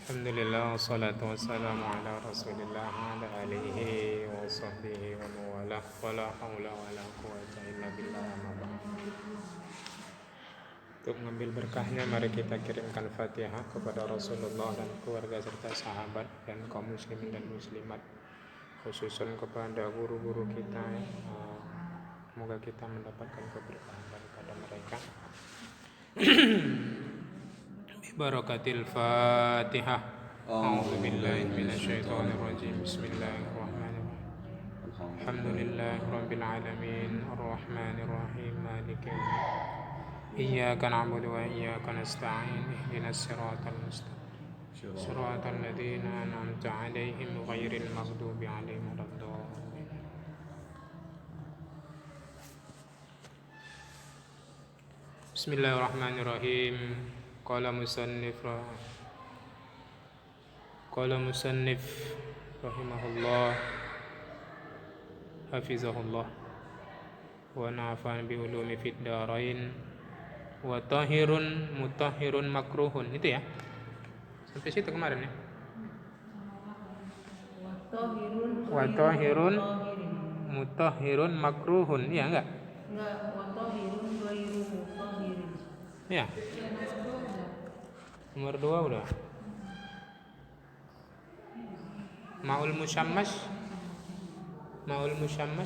Alhamdulillah wassalatu wassalamu ala Rasulillah wa ala alihi wa sahbihi wa mawalah wala haula wala quwwata illa billah amma ba'd. Untuk mengambil berkahnya mari kita kirimkan Fatihah kepada Rasulullah dan keluarga serta sahabat dan kaum muslimin dan muslimat, khususnya kepada guru-guru kita. Semoga kita mendapatkan keberkahan daripada mereka. Barakatil Fatihah. A'udzu billahi minasyaitonir rajim. Bismillahirrahmanirrahim. Alhamdulillahirabbil alamin arrahmanir rahim maliki yaumiddin. Iyyaka na'budu wa iyyaka nasta'in. Ihdinas siratal mustaqim. Siratal ladzina an'amta 'alaihim ghairil maghdubi 'alaihim waladdallin. Bismillahirrahmanirrahim. Qala musannif rahimahullah hafizahullah wa nafa'an bi ulumi fid darain wa tahirun mutahhirun makruhun. Itu ya, sampai situ kemarin ya. Wa tahirun mutahhirun makruhun. Iya enggak? Wa tahirun ghairu mutahhirin. Ya. Nomor 2 udah. Ma'ul musyammas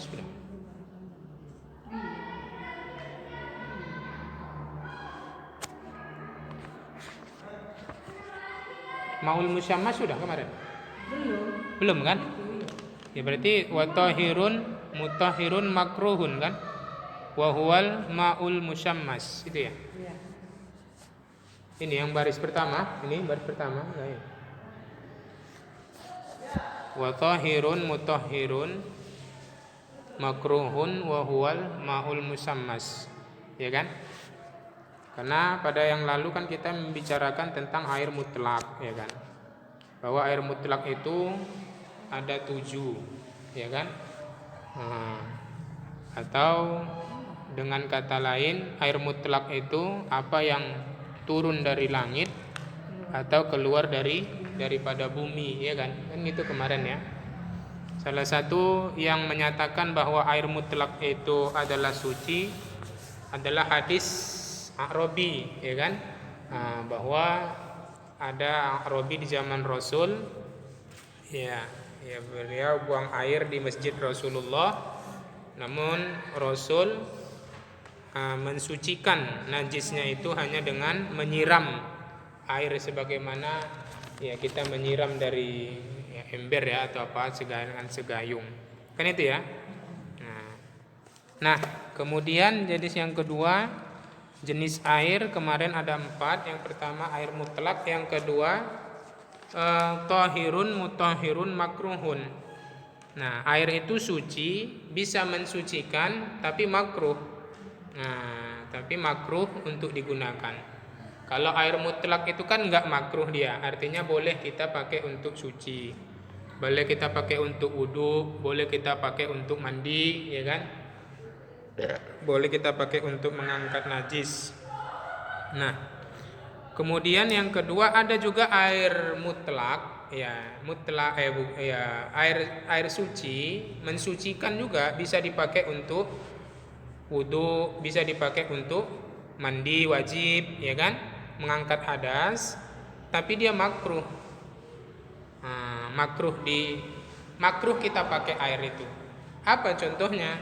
sudah. Ma'ul musyammas sudah kemarin? Belum kan? Ya berarti wa tahirun mutahhirun makruhun kan? Wa huwal ma'ul musyammas itu ya. Ini yang baris pertama, enggak ya? Wa tahirun mutahhirun makruhun wa huwal ma'ul musammas. Ya kan? Karena pada yang lalu kan kita membicarakan tentang air mutlak, ya kan? Bahwa air mutlak itu ada 7, ya kan? Atau dengan kata lain, air mutlak itu apa yang turun dari langit atau keluar daripada bumi, ya kan? Kan itu kemarin ya. Salah satu yang menyatakan bahwa air mutlak itu adalah suci adalah hadis A'rabi, ya kan? Bahwa ada A'rabi di zaman Rasul, ya beliau buang air di masjid Rasulullah, namun Rasul mensucikan najisnya itu hanya dengan menyiram air sebagaimana ya kita menyiram dari ember ya atau apa dengan segayung kan itu ya. Nah kemudian jenis yang kedua, jenis air kemarin ada 4. Yang pertama air mutlak, yang kedua tahirun mutahhirun makruhun. Nah air itu suci, bisa mensucikan tapi makruh. Tapi makruh untuk digunakan. Kalau air mutlak itu kan enggak makruh dia, artinya boleh kita pakai untuk suci, boleh kita pakai untuk wudu, boleh kita pakai untuk mandi, ya kan? Boleh kita pakai untuk mengangkat najis. Nah, kemudian yang kedua ada juga air mutlak, air suci, mensucikan juga, bisa dipakai untuk wudu, bisa dipakai untuk mandi wajib, ya kan? Mengangkat hadas, tapi dia makruh. Makruh kita pakai air itu. Apa contohnya?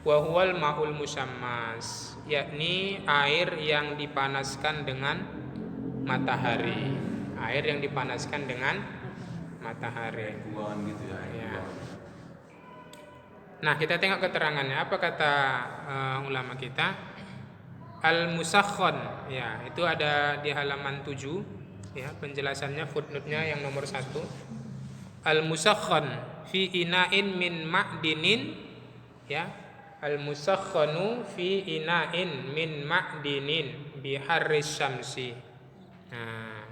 Wa huwal ma'ul musammas, yakni air yang dipanaskan dengan matahari. Air yang dipanaskan dengan matahari. Gitu ya. Nah, kita tengok keterangannya. Apa kata ulama kita? Al-musakhon, ya, itu ada di halaman 7, ya, penjelasannya footnote-nya yang nomor 1. Al-musakhon fi ina'in min ma'dinin, ya. Al-musakhonu fi ina'in min ma'dinin bi harris syamsi. Nah,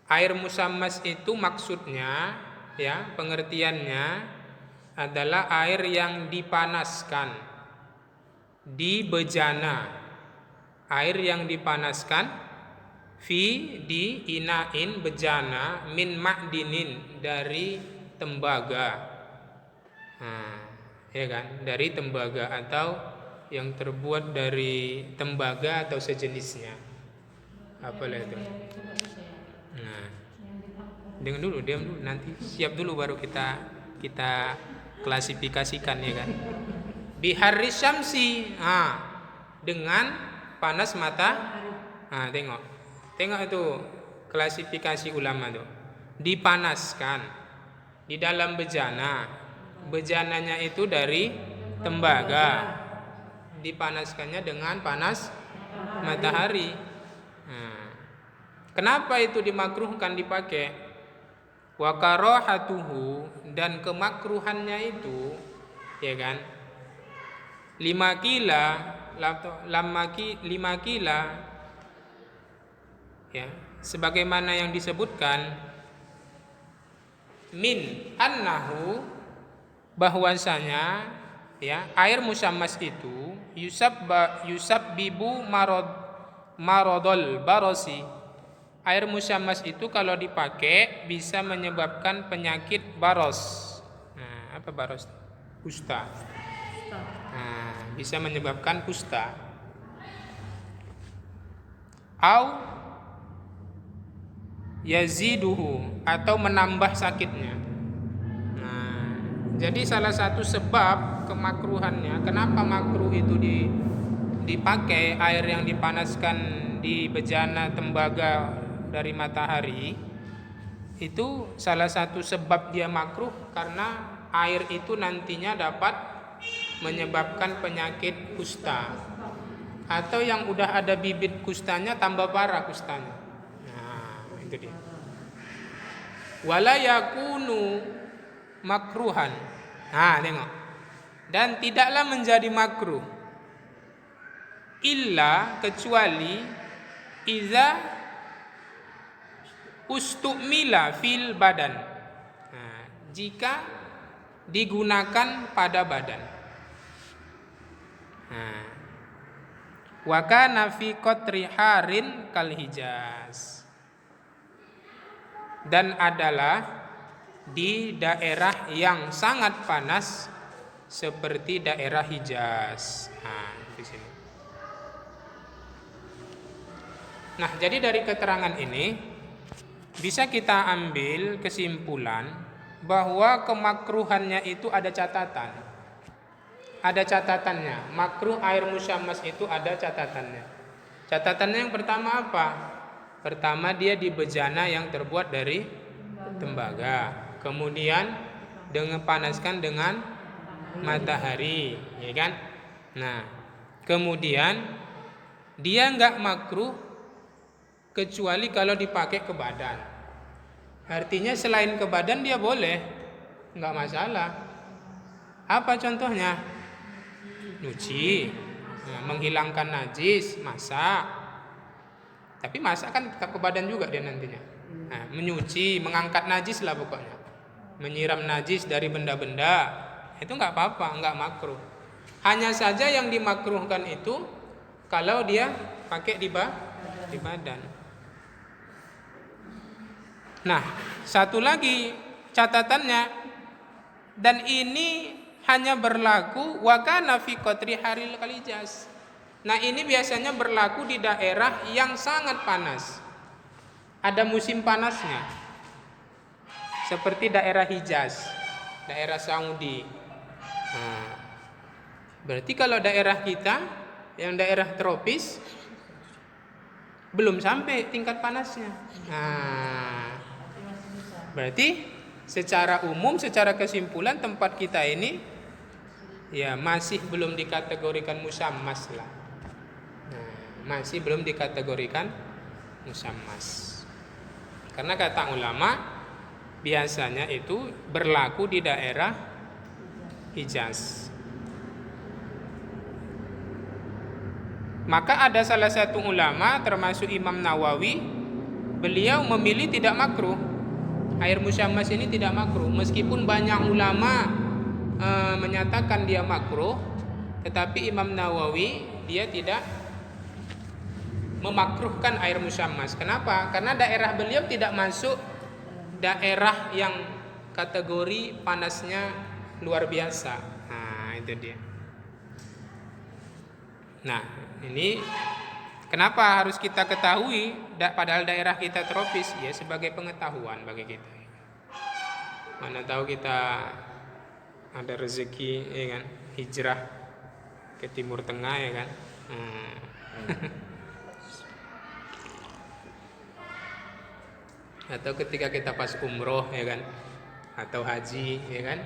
air musammas itu maksudnya, ya, pengertiannya adalah air yang dipanaskan di bejana, air yang dipanaskan di inain bejana min ma'dinin dari tembaga. Nah, ya kan, dari tembaga atau yang terbuat dari tembaga atau sejenisnya. Apalah itu? Nah, diam dulu, nanti siap dulu baru kita klasifikasikan, ya kan. Biharri syamsi, dengan panas mata. Tengok itu klasifikasi ulama tuh. Dipanaskan di dalam bejana. Bejananya itu dari tembaga. Dipanaskannya dengan panas matahari. Kenapa itu dimakruhkan dipakai? Wa karahatuhu, dan kemakruhannya itu, ya kan, 5 kila, ya, sebagaimana yang disebutkan min annahu, bahwasanya, ya, air musammas itu yusabbibu maradul barasi. Air musammas itu kalau dipakai bisa menyebabkan penyakit baros. Nah, apa baros? Kusta. Nah, bisa menyebabkan kusta. Au yaziduhu, atau menambah sakitnya. Nah, jadi salah satu sebab kemakruhannya, kenapa makruh itu dipakai air yang dipanaskan di bejana tembaga dari matahari, itu salah satu sebab dia makruh karena air itu nantinya dapat menyebabkan penyakit kusta, atau yang udah ada bibit kustanya tambah parah kustanya. Nah, itu dia. Wala yakunu makruhan. Nah, tengok. Dan tidaklah menjadi makruh illa, kecuali iza ustumila fil badan. Nah, jika digunakan pada badan. Nah, wa kana fi qatri harin kal Hijaz, dan adalah di daerah yang sangat panas seperti daerah Hijaz. Nah, di sini. Nah, jadi dari keterangan ini bisa kita ambil kesimpulan bahwa kemakruhannya itu ada catatan. Ada catatannya. Makruh air musyammas itu ada catatannya. Catatannya yang pertama apa? Pertama, dia di bejana yang terbuat dari tembaga. Kemudian panaskan dengan matahari, ya kan? Nah, kemudian dia enggak makruh kecuali kalau dipakai ke badan. Artinya selain ke badan dia boleh, enggak masalah. Apa contohnya? Nyuci, menghilangkan najis, masak. Tapi masak kan ke badan juga dia nantinya. Nah, menyuci, mengangkat najis lah pokoknya. Menyiram najis dari benda-benda, itu enggak apa-apa, enggak makruh. Hanya saja yang dimakruhkan itu kalau dia pakai di badan. Nah, satu lagi catatannya, dan ini hanya berlaku wa kana fi qatri haril Hijaz. Nah, ini biasanya berlaku di daerah yang sangat panas. Ada musim panasnya. Seperti daerah Hijaz, daerah Saudi. Nah, berarti kalau daerah kita yang daerah tropis belum sampai tingkat panasnya. Nah, berarti secara umum, secara kesimpulan tempat kita ini ya masih belum dikategorikan musammas lah. Nah, masih belum dikategorikan musammas. Karena kata ulama biasanya itu berlaku di daerah Hijaz. Maka ada salah satu ulama termasuk Imam Nawawi, beliau memilih tidak makruh. Air musyammas ini tidak makruh, meskipun banyak ulama menyatakan dia makruh, tetapi Imam Nawawi dia tidak memakruhkan air musyammas. Kenapa? Karena daerah beliau tidak masuk daerah yang kategori panasnya luar biasa. Nah, itu dia. Nah, ini kenapa harus kita ketahui padahal daerah kita tropis? Ya sebagai pengetahuan bagi kita. Mana tahu kita ada rezeki ya kan, hijrah ke Timur Tengah ya kan. Atau ketika kita pas umroh ya kan, atau haji ya kan.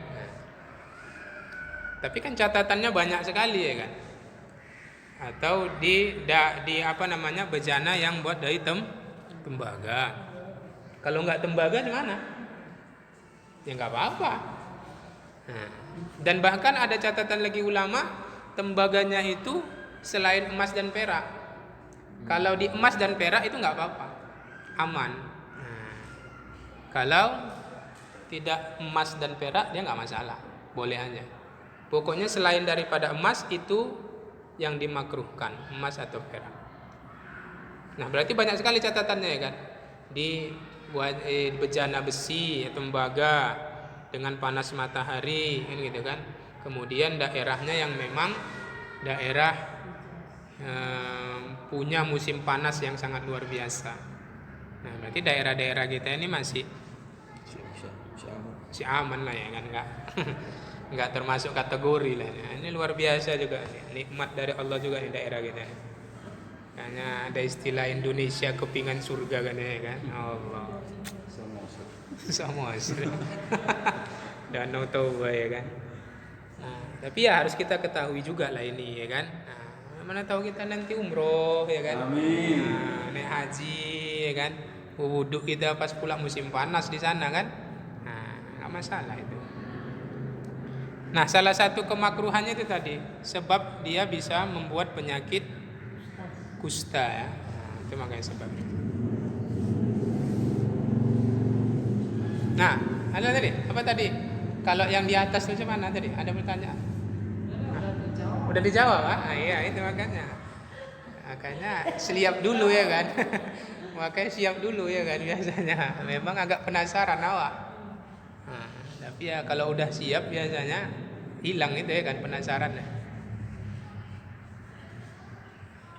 Tapi kan catatannya banyak sekali ya kan. Atau di apa namanya, bejana yang buat dari tembaga. Kalau nggak tembaga gimana? Ya nggak apa-apa. Nah, dan bahkan ada catatan lagi ulama, tembaganya itu selain emas dan perak. Kalau di emas dan perak itu nggak apa-apa, aman. Nah, kalau tidak emas dan perak dia nggak masalah, boleh aja. Pokoknya selain daripada emas itu yang dimakruhkan, emas atau perak. Nah, berarti banyak sekali catatannya ya kan. Di bejana besi, tembaga dengan panas matahari kan gitu kan. Kemudian daerahnya yang memang daerah punya musim panas yang sangat luar biasa. Nah, berarti daerah-daerah kita ini masih aman lah ya kan, enggak termasuk kategori lah. Ini luar biasa juga, nikmat dari Allah juga di daerah kita. Hanya ada istilah Indonesia kepingan surga kan ya kan. Allah. Sama Danau Toba ya kan. Nah, tapi ya harus kita ketahui juga lah ini ya kan. Nah, mana tahu kita nanti umroh ya kan. Amin. Nah, naik haji ya kan. Wudhu kita pas pula musim panas di sana kan. Nah, nggak masalah itu. Nah, salah satu kemakruhannya itu tadi, sebab dia bisa membuat penyakit kusta ya. Nah, itu makanya sebabnya. Nah, ada tadi apa tadi? Kalau yang di atas itu mana tadi? Ada pertanyaan? Udah dijawab, ah? Iya itu makanya siap dulu ya kan. Makanya siap dulu ya kan biasanya. Memang agak penasaran awak. Nah, tapi ya kalau udah siap biasanya hilang itu ya kan penasarannya.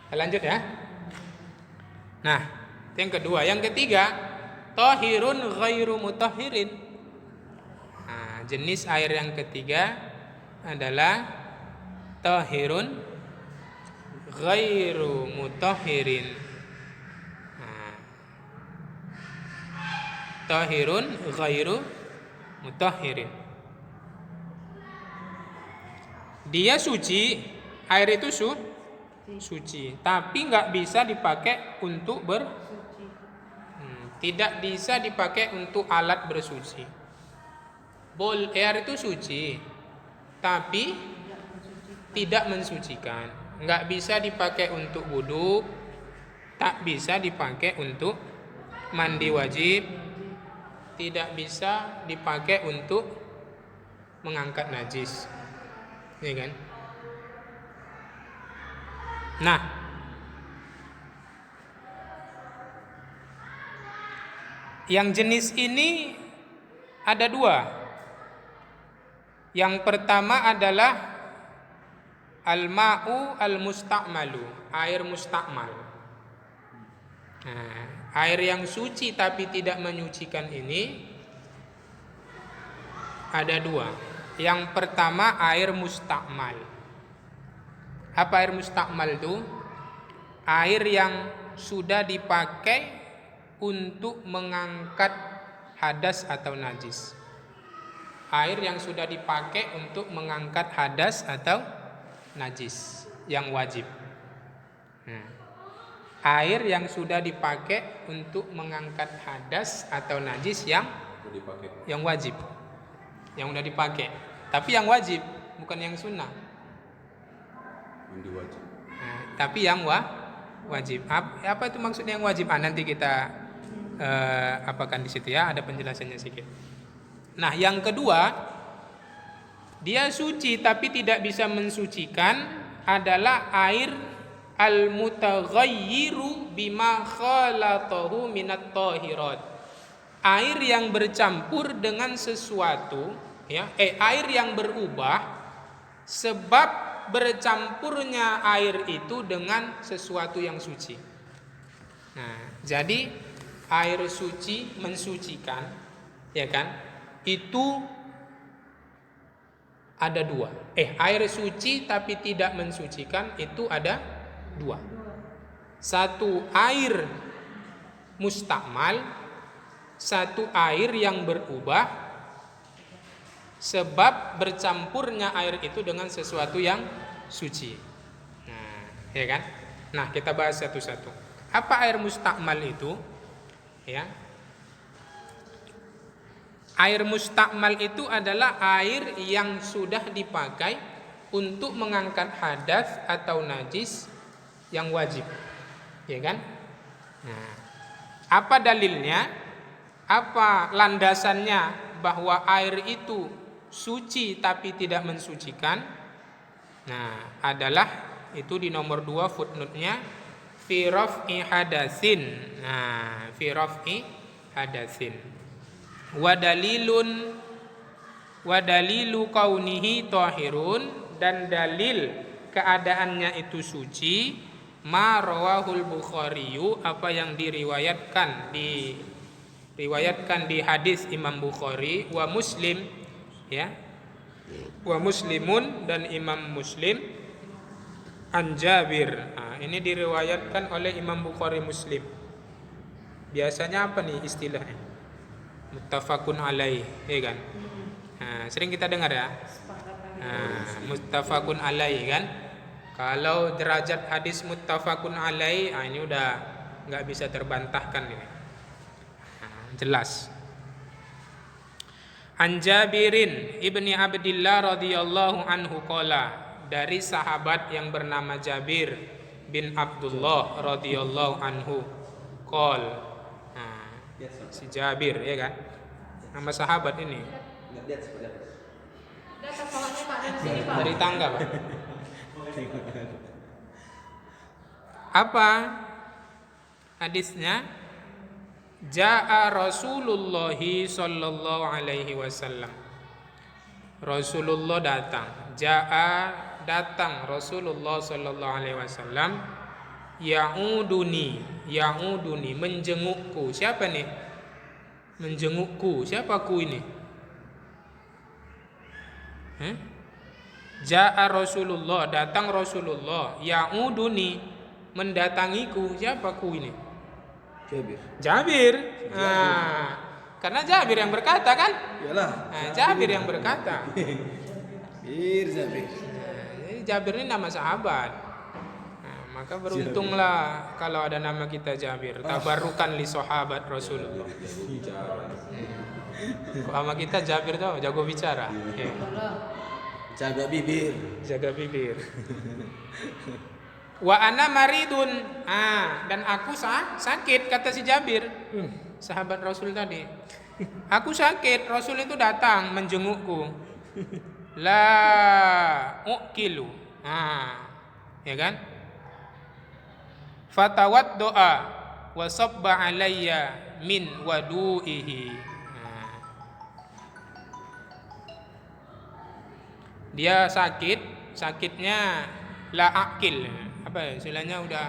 Lanjut ya. Nah, yang kedua, yang ketiga, tahirun ghairu mutahhirin. Nah, jenis air yang ketiga adalah tahirun ghairu mutahhirin. Nah, tahirun ghairu mutahhirin. Dia suci, air itu suci, tapi nggak bisa dipakai untuk tidak bisa dipakai untuk alat bersuci. Air itu suci, tapi tidak mensucikan. Nggak bisa dipakai untuk wudhu, tak bisa dipakai untuk mandi wajib, tidak bisa dipakai untuk mengangkat najis, ya kan? Nah, yang jenis ini ada dua. Yang pertama adalah al-ma'u al-musta'malu, air mustakmal. Nah, air yang suci tapi tidak menyucikan ini ada dua. Yang pertama air mustakmal. Apa air mustakmal itu? Air yang sudah dipakai untuk mengangkat hadas atau najis. Air yang sudah dipakai untuk mengangkat hadas atau najis yang wajib. Nah, air yang sudah dipakai untuk mengangkat hadas atau najis yang wajib, yang sudah dipakai. Tapi yang wajib, bukan yang sunnah. Nah, tapi yang wajib. Apa itu maksudnya yang wajib? Nanti kita apakan di situ ya, ada penjelasannya sedikit. Nah, yang kedua, dia suci tapi tidak bisa mensucikan adalah air al-mutaghayyiru bima khalatahu minat tahirat. Air yang bercampur dengan sesuatu, ya, air yang berubah sebab bercampurnya air itu dengan sesuatu yang suci. Nah, jadi air suci mensucikan, ya kan? Itu ada dua. Air suci tapi tidak mensucikan itu ada dua. Satu air mustakmal, satu air yang berubah sebab bercampurnya air itu dengan sesuatu yang suci. Nah, ya kan? Nah, kita bahas satu-satu. Apa air mustakmal itu? Ya. Air mustakmal itu adalah air yang sudah dipakai untuk mengangkat hadas atau najis yang wajib. Ya kan? Nah, apa dalilnya? Apa landasannya bahwa air itu suci tapi tidak mensucikan? Nah, adalah itu di nomor 2 footnote-nya fi raf'i hadatsin. Nah, fi raf'i hadatsin. Wa dalilu kaunihi tahirun, dan dalil keadaannya itu suci ma rawahul Bukhariyu, apa yang diriwayatkan di hadis Imam Bukhari, wa Muslim, ya, wa Muslimun, dan Imam Muslim, an Jabir. Nah, ini diriwayatkan oleh Imam Bukhari Muslim. Biasanya apa nih istilahnya? Muttafaqun alaih, ya kan? Nah, sering kita dengar ya. Nah, muttafaqun alaih kan? Kalau derajat hadis muttafaqun alaih, ini udah nggak bisa terbantahkan ini. Jelas. An Jabirin ibni Abdillah radhiyallahu anhu qala, dari sahabat yang bernama Jabir bin Abdullah radhiyallahu anhu qol. Si Jabir, ya kan? Nama sahabat ini. Dari tangga, Pak. Apa hadisnya? Ja'a Rasulullah sallallahu alaihi wasallam. Rasulullah datang. Ja'a, datang Rasulullah sallallahu alaihi wasallam. Ya'uduni, menjengukku. Siapa nih? Menjengukku. Siapa ku ini? Ja'a Rasulullah, datang Rasulullah. Ya'uduni, mendatangiku. Siapa ku ini? Jabir. Nah, karena Jabir yang berkata kan? Iyalah. Nah, Jabir yang berkata. Jabir. Jadi Jabir ini nama sahabat. Nah, maka beruntunglah kalau ada nama kita Jabir. Tabarukan li sahabat Rasulullah. Kok sama kita Jabir tuh jago bicara. Jaga bibir. Jaga bibir. Wa ana maridun. Dan aku sakit, kata si Jabir. Sahabat Rasul tadi. Aku sakit, Rasul itu datang menjengukku. La ukilu. Ya kan? Fatawat doa wa sabba alayya min wadu'ihi. Dia sakitnya la akil. Apa ya, istilahnya udah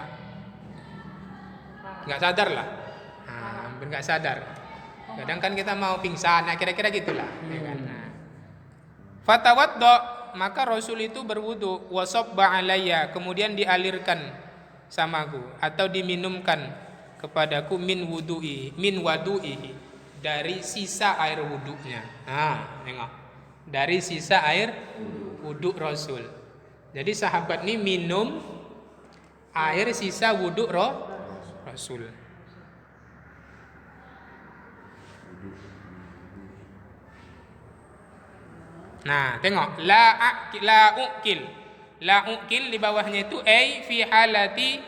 nggak sadar lah. Hampir nggak sadar. Kadang kan kita mau pingsan, kira-kira gitulah. Ya kan? Fatawaddo, maka Rasul itu berwudu, wasabba alayya, kemudian dialirkan samaku atau diminumkan kepadaku min wadu'i, dari sisa air wudunya. Tengok, dari sisa air wudu Rasul. Jadi sahabat ini minum air sisa wudu Rasul. Nah, tengok, la ukil di bawahnya itu fi halati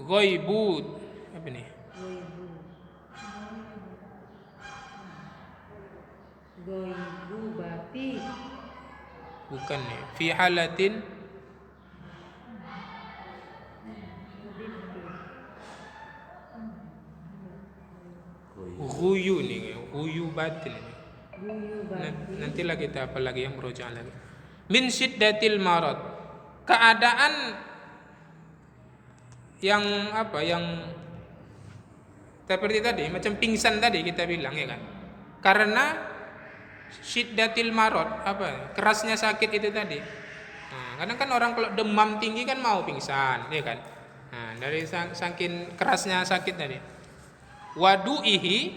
ghaibut apa nih? Ghaibubati. Bukan nih. Fi halatin ghuyu nih, ghuyu batin nih. Nantilah kita apa lagi yang merujak lagi. Min syiddatil marad. Keadaan yang apa? Yang seperti tadi, macam pingsan tadi kita bilang ya kan. Karena syiddatil marad, apa? Kerasnya sakit itu tadi. Nah, kadang kan orang kalau demam tinggi kan mau pingsan, ya kan? Nah, dari saking kerasnya sakit tadi. Wadu'ihi,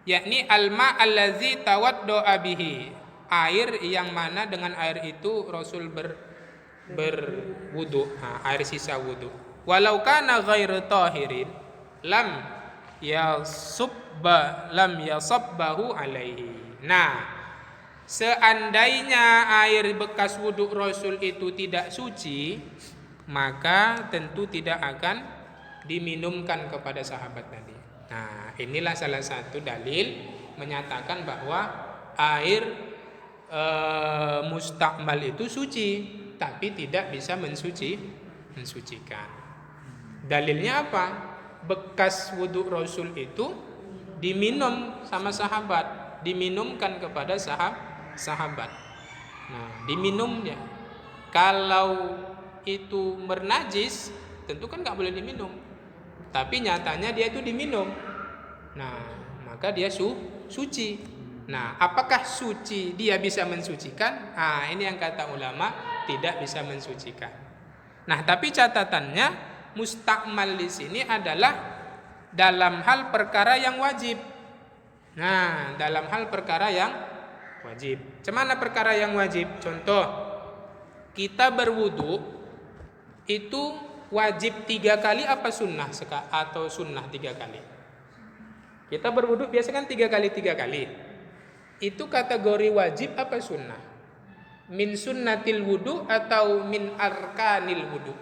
yakni alma allazi tawaddo'a bihi, air yang mana dengan air itu Rasul berwudu, air sisa wudu. Walau kana ghairu tahirin lam yasabbahu alaihi. Nah, seandainya air bekas wudu Rasul itu tidak suci, maka tentu tidak akan diminumkan kepada sahabat tadi. Nah, inilah salah satu dalil menyatakan bahwa air mustakmal itu suci, tapi tidak bisa mensucikan. Dalilnya apa? Bekas wudhu Rasul itu diminum sama sahabat, diminumkan kepada sahabat. Nah, diminumnya. Kalau itu bernajis, tentu kan nggak boleh diminum. Tapi nyatanya dia itu diminum. Nah, maka dia suci. Nah, apakah suci dia bisa mensucikan? Nah, ini yang kata ulama tidak bisa mensucikan. Nah, tapi catatannya mustakmal di sini adalah dalam hal perkara yang wajib. Nah, dalam hal perkara yang wajib. Cemana perkara yang wajib? Contoh, kita berwudu itu wajib 3 kali apa sunnah atau sunnah 3 kali? Kita berwudu biasa kan 3 kali. Itu kategori wajib apa sunnah? Min sunnatil wudu atau min arkanil wudu?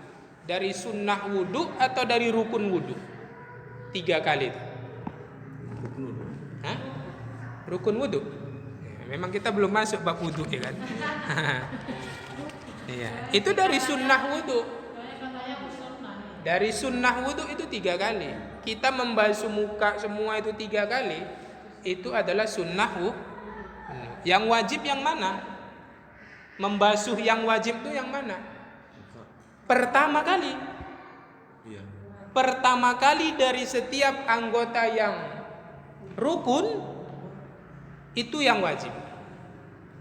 Dari sunnah wudu atau dari rukun wudu? 3 kali. Hah? Rukun wudu? Ya, memang kita belum masuk bab wudu ya kan? Iya, itu dari sunnah wudu. Dari sunnah wudu itu 3 kali. Kita membasuh muka semua itu 3 kali. Itu adalah sunnah wudu. Yang wajib yang mana? Membasuh yang wajib itu yang mana? Pertama kali. Pertama kali dari setiap anggota yang rukun itu yang wajib.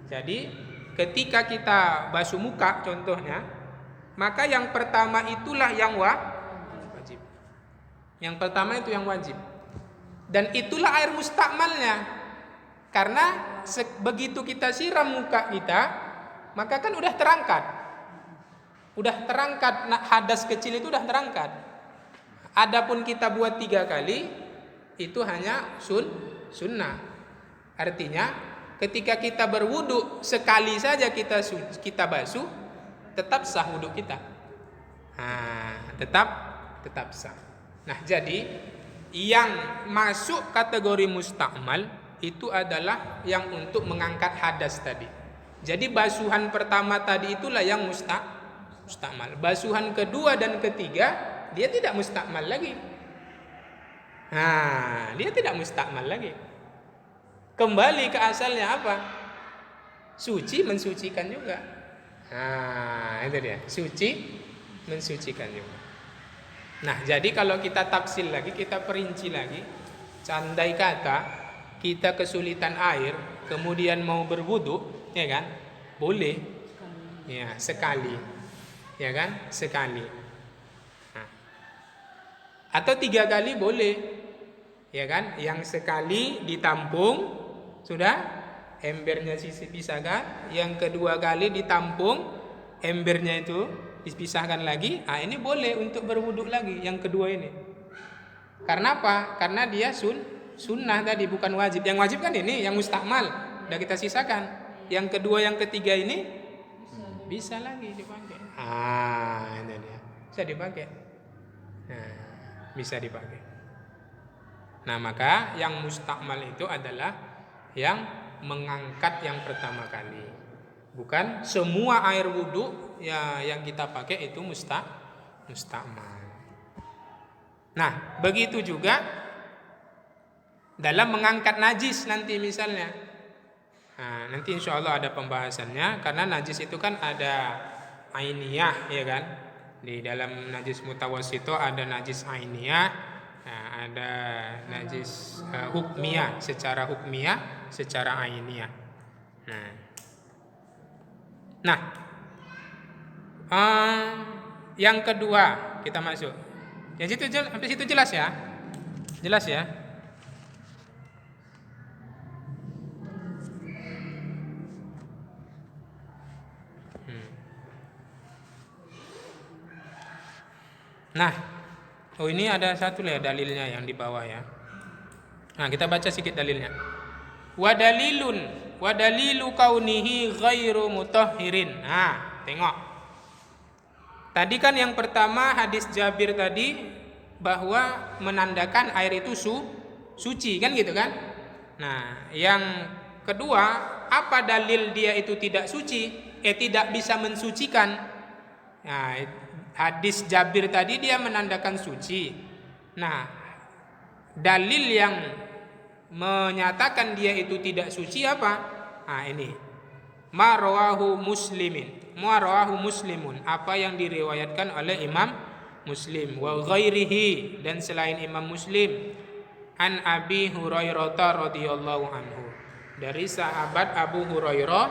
Jadi ketika kita basuh muka contohnya, maka yang pertama itulah yang wajib. Yang pertama itu yang wajib. Dan itulah air mustakmalnya. Karena begitu kita siram muka kita, maka kan udah terangkat. Hadas kecil itu udah terangkat. Adapun kita buat 3 kali, itu hanya sunnah. Artinya ketika kita berwudu sekali saja kita basuh, tetap sah wudu kita. Tetap sah. Nah, jadi yang masuk kategori mustakmal itu adalah yang untuk mengangkat hadas tadi. Jadi basuhan pertama tadi itulah yang mustakmal. Basuhan kedua dan ketiga dia tidak mustakmal lagi. Dia tidak mustakmal lagi. Kembali ke asalnya apa? Suci mensucikan juga. Itu dia. Suci mensucikan juga. Nah, jadi kalau kita tafsir lagi, kita perinci lagi, andai kata kita kesulitan air, kemudian mau berwudu, ya kan? Boleh. Ya, sekali. Ya kan? Sekali. Atau 3 kali boleh. Ya kan? Yang sekali ditampung, sudah embernya dipisahkan, yang kedua kali ditampung, embernya itu dipisahkan lagi. Ini boleh untuk berwudu lagi yang kedua ini. Karena apa? Karena dia sunnah tadi, bukan wajib. Yang wajib kan ini, yang mustakmal udah kita sisakan. Yang kedua, yang ketiga ini bisa lagi dipakai. Ini dia. Bisa dipakai. Bisa dipakai. Nah, maka yang mustakmal itu adalah yang mengangkat yang pertama kali. Bukan semua air wudhu ya yang kita pakai itu musta'mal. Nah, begitu juga dalam mengangkat najis nanti misalnya. Nah, nanti insya Allah ada pembahasannya karena najis itu kan ada ainiyah, ya kan? Di dalam najis mutawassito ada najis ainiyah, nah, ada najis hukmiyah, secara hukmiyah, secara ainiyah. Nah, yang kedua kita masuk. Yang situ sampai situ jelas ya? Jelas ya? Nah, ini ada satu ya dalilnya yang di bawah ya. Nah, kita baca sedikit dalilnya. Wa dalilu kaunihi ghairu mutahhirin. Nah, tengok. Tadi kan yang pertama hadis Jabir tadi bahwa menandakan air itu suci kan gitu kan? Nah, yang kedua, apa dalil dia itu tidak suci? Tidak bisa mensucikan. Nah, hadis Jabir tadi dia menandakan suci. Nah, dalil yang menyatakan dia itu tidak suci apa? Nah, ini. Ma rawahu muslimun, apa yang diriwayatkan oleh Imam Muslim wa ghairihi, dan selain Imam Muslim, an Abi Hurairah radhiyallahu anhu, dari sahabat Abu Hurairah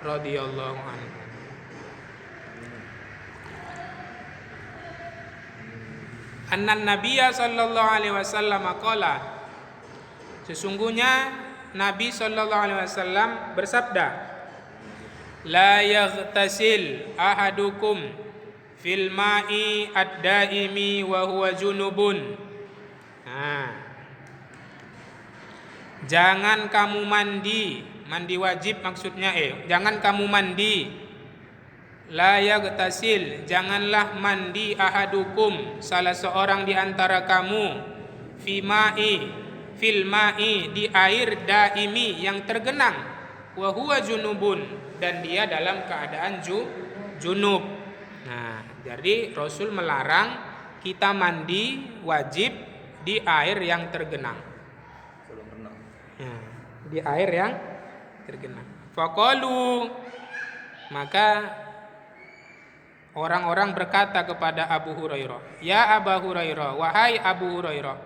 radhiyallahu anhu. Annan Nabiyya sallallahu alaihi wasallam qala, sesungguhnya Nabi sallallahu alaihi wasallam bersabda, la yaghtasil ahadukum fil ma'i ad-daimi wa huwa junubun. Nah, jangan kamu mandi wajib maksudnya jangan kamu mandi. La yaghtasil, janganlah mandi ahadukum, salah seorang di antara kamu, fil ma'i, di air daimi yang tergenang, wa huwa junubun, dan dia dalam keadaan junub. Nah, jadi Rasul melarang kita mandi wajib di air yang tergenang. Nah, di air yang tergenang. Faqalu, maka orang-orang berkata kepada Abu Hurairah, ya Abu Hurairah, wahai Abu Hurairah,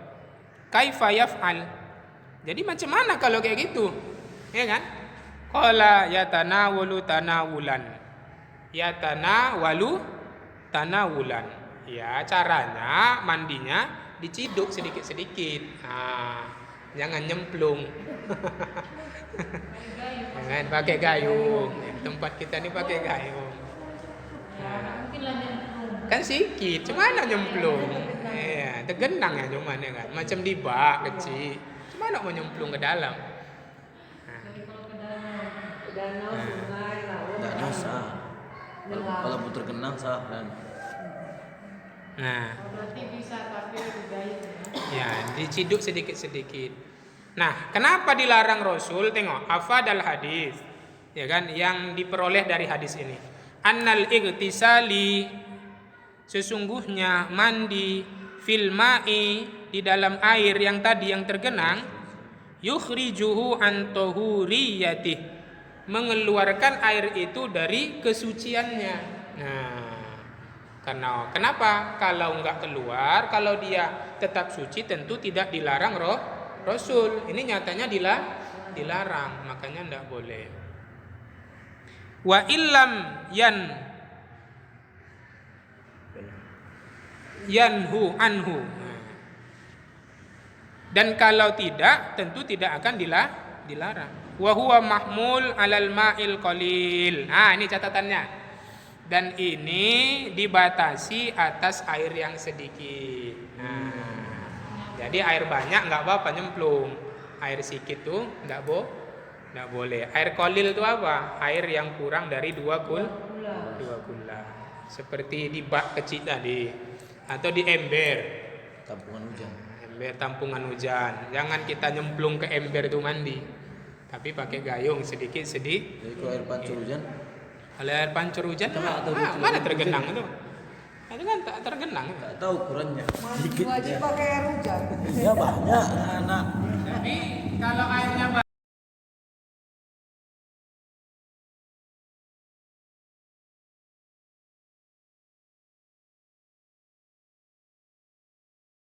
kaifa yaf'al? Jadi macam mana kalau kayak gitu? Ya kan? Qala yatanawalu tanawulan. Yatanawalu tanawulan. Ya, caranya mandinya diciduk sedikit-sedikit. Nah, jangan nyemplung. Jangan pakai gayung. Tempat kita ini pakai gayung. Kan sikit, cuma nyemplung. Iya, tergenang ya cuman ya kan. Macam di bak kecil. Cuma nak mau nyemplung ke dalam. Danau, sungai, laut. Danau sah. Kalau tergenang sah kan. Nah, Berarti bisa tapi lebih baik. ya diciduk sedikit-sedikit. Nah, kenapa dilarang Rasul? Tengok, afadal hadis. Ya kan, yang diperoleh dari hadis ini. Annal igtisali, sesungguhnya mandi fil ma'i, di dalam air yang tadi yang tergenang, yukhrijuhu an tahuriyatih, mengeluarkan air itu dari kesuciannya. Nah, karena kenapa? Kalau enggak keluar, kalau dia tetap suci tentu tidak dilarang Rasul. Ini nyatanya dilarang, makanya enggak boleh. Wa illam yanhu anhu, dan kalau tidak tentu tidak akan dilarang. Wa huwa mahmul alal ma'il qalil. Nah, ini catatannya. Dan ini dibatasi atas air yang sedikit. Nah, jadi air banyak nggak apa-apa nyemplung. Air sedikit tuh nggak boleh. Air qalil itu apa? Air yang kurang dari 2 gula. Seperti di bak kecil tadi, atau di ember. Tampungan hujan. Ember tampungan hujan. Jangan kita nyemplung ke ember itu mandi. tapi pakai gayung sedikit. Jadi kalau air pancur hujan, Kalau air pancur hujan, Kita nggak tahu betul mana hujan. tergenang itu? Itu kan tak tergenang. nggak tahu ukurannya. Sedikit Wajib ya. pakai air hujan. Ya banyak anak. Tapi kalau airnya